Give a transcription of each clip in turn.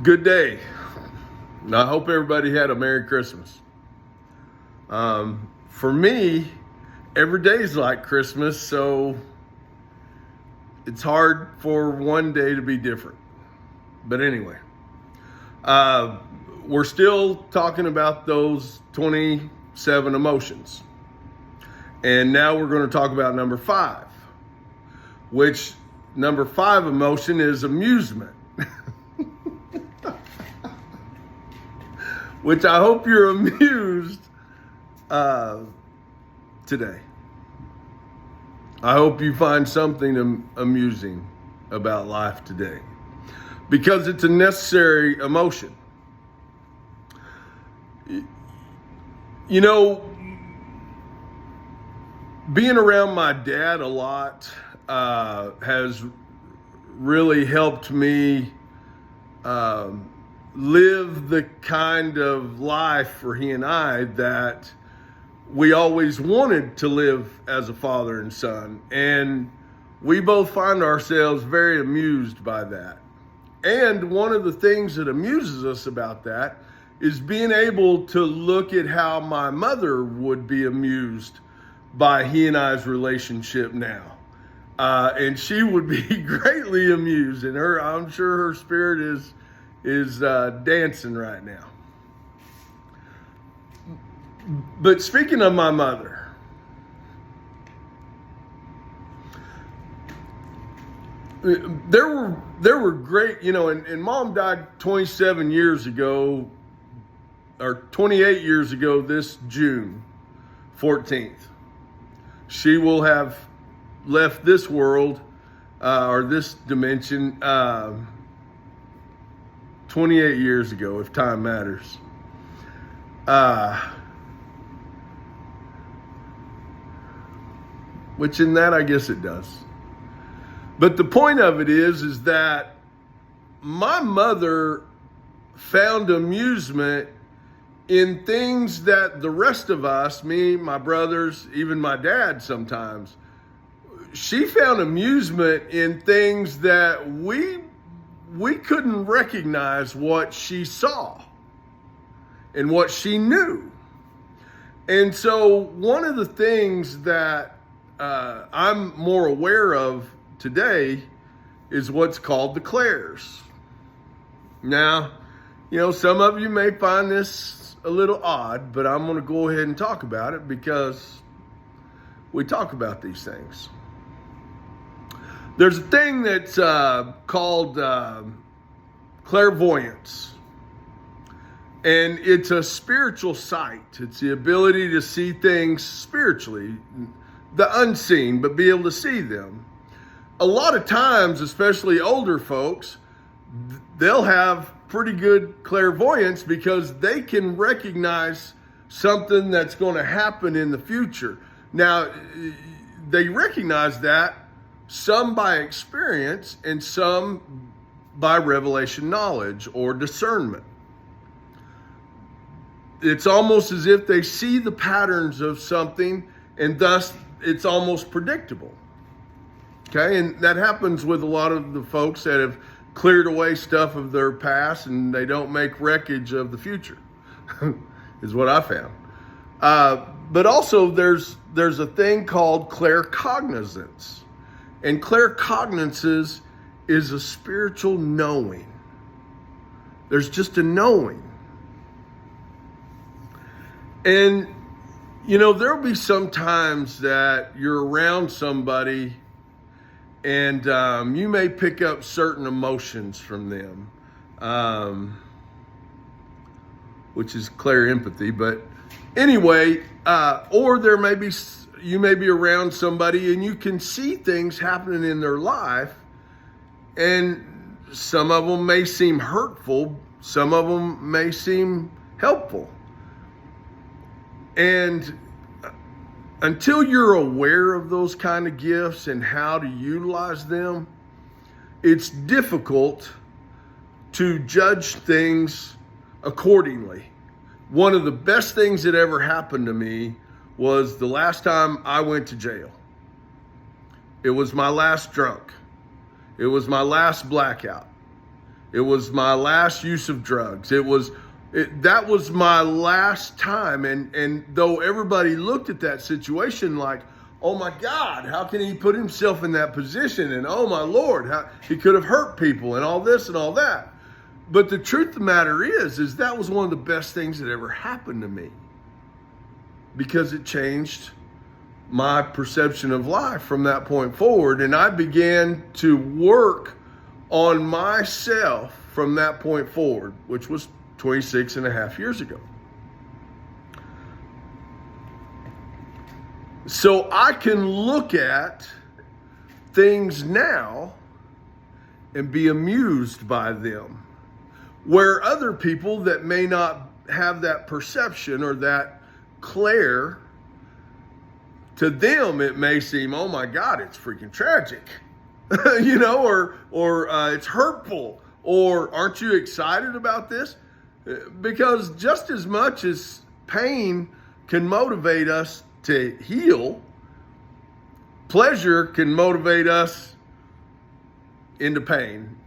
Good day. I hope everybody had a Merry Christmas. For me, every day is like Christmas, so it's hard for one day to be different. But anyway, we're still talking about those 27 emotions. And now we're going to talk about number 5, which number 5 emotion is amusement. Which I hope you're amused today. I hope you find something amusing about life today, because it's a necessary emotion. You know, being around my dad a lot has really helped me live the kind of life for he and I that we always wanted to live as a father and son. And we both find ourselves very amused by that. And one of the things that amuses us about that is being able to look at how my mother would be amused by he and I's relationship now. And she would be greatly amused, and I'm sure her spirit is dancing right now. But speaking of my mother, there were great, and Mom died 27 years ago, or 28 years ago this June 14th. She will have left this world, or this dimension, 28 years ago, if time matters. Which in that, I guess it does. But the point of it is that my mother found amusement in things that the rest of us, me, my brothers, even my dad sometimes, she found amusement in things that we couldn't recognize what she saw and what she knew. And so one of the things that I'm more aware of today is what's called the clairs. Now, some of you may find this a little odd, but I'm going to go ahead and talk about it because we talk about these things. There's a thing that's called clairvoyance, and it's a spiritual sight. It's the ability to see things spiritually, the unseen, but be able to see them. A lot of times, especially older folks, they'll have pretty good clairvoyance because they can recognize something that's going to happen in the future. Now, they recognize that, some by experience and some by revelation knowledge or discernment. It's almost as if they see the patterns of something, and thus it's almost predictable. Okay, and that happens with a lot of the folks that have cleared away stuff of their past and they don't make wreckage of the future, is what I found. But also there's a thing called claircognizance. And claircognizance is a spiritual knowing. There's just a knowing. And, there'll be some times that you're around somebody and you may pick up certain emotions from them, which is clairempathy. But anyway, or you may be around somebody and you can see things happening in their life, and some of them may seem hurtful, some of them may seem helpful. And until you're aware of those kind of gifts and how to utilize them, it's difficult to judge things accordingly. One of the best things that ever happened to me was the last time I went to jail. It was my last drunk. It was my last blackout. It was my last use of drugs. That was my last time. And though everybody looked at that situation like, oh my God, how can he put himself in that position? And oh my Lord, how he could have hurt people and all this and all that. But the truth of the matter is that was one of the best things that ever happened to me, because it changed my perception of life from that point forward. And I began to work on myself from that point forward, which was 26 and a half years ago. So I can look at things now and be amused by them, where other people that may not have that perception or that clair, to them it may seem, oh my God, it's freaking tragic, or it's hurtful, or aren't you excited about this? Because just as much as pain can motivate us to heal, pleasure can motivate us into pain.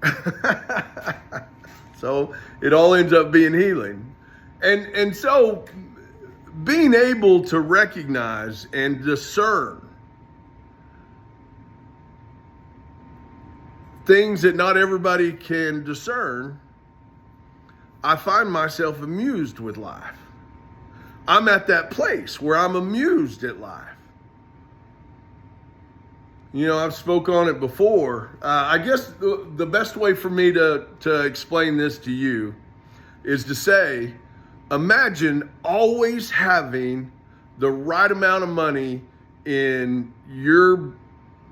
So it all ends up being healing. And so being able to recognize and discern things that not everybody can discern, I find myself amused with life. I'm at that place where I'm amused at life. I've spoke on it before. I guess the best way for me to explain this to you is to say, imagine always having the right amount of money in your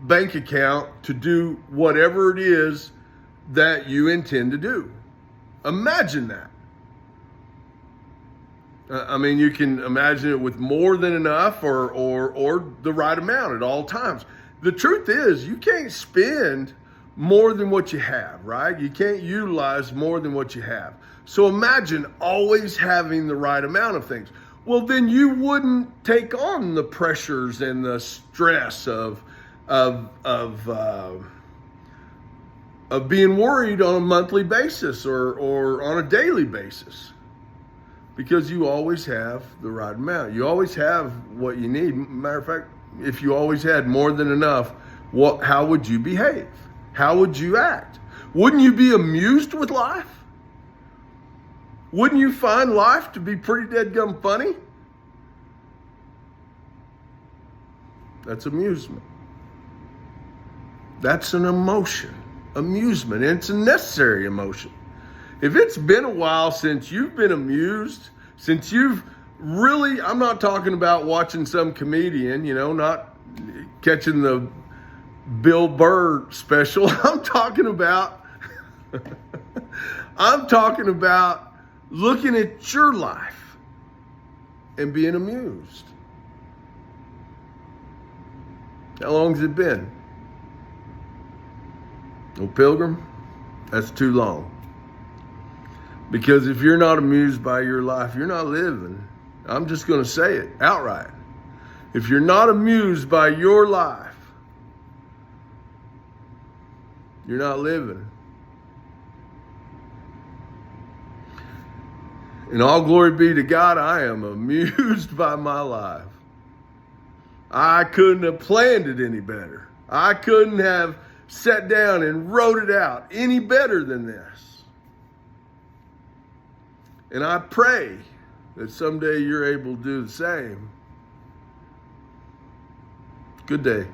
bank account to do whatever it is that you intend to do. Imagine that. You can imagine it with more than enough or the right amount at all times. The truth is, you can't spend more than what you have, right? You can't utilize more than what you have. So imagine always having the right amount of things. Well, then you wouldn't take on the pressures and the stress of being worried on a monthly basis or on a daily basis, because you always have the right amount. You always have what you need. Matter of fact, if you always had more than enough, how would you behave? How would you act? Wouldn't you be amused with life? Wouldn't you find life to be pretty deadgum funny? That's amusement. That's an emotion. Amusement. And it's a necessary emotion. If it's been a while since you've been amused, since you've really, I'm not talking about watching some comedian, not catching the Bill Burr special. I'm talking about looking at your life and being amused. How long has it been? Oh, Pilgrim, that's too long. Because if you're not amused by your life, you're not living. I'm just going to say it outright. If you're not amused by your life, you're not living. And all glory be to God, I am amused by my life. I couldn't have planned it any better. I couldn't have sat down and wrote it out any better than this. And I pray that someday you're able to do the same. Good day.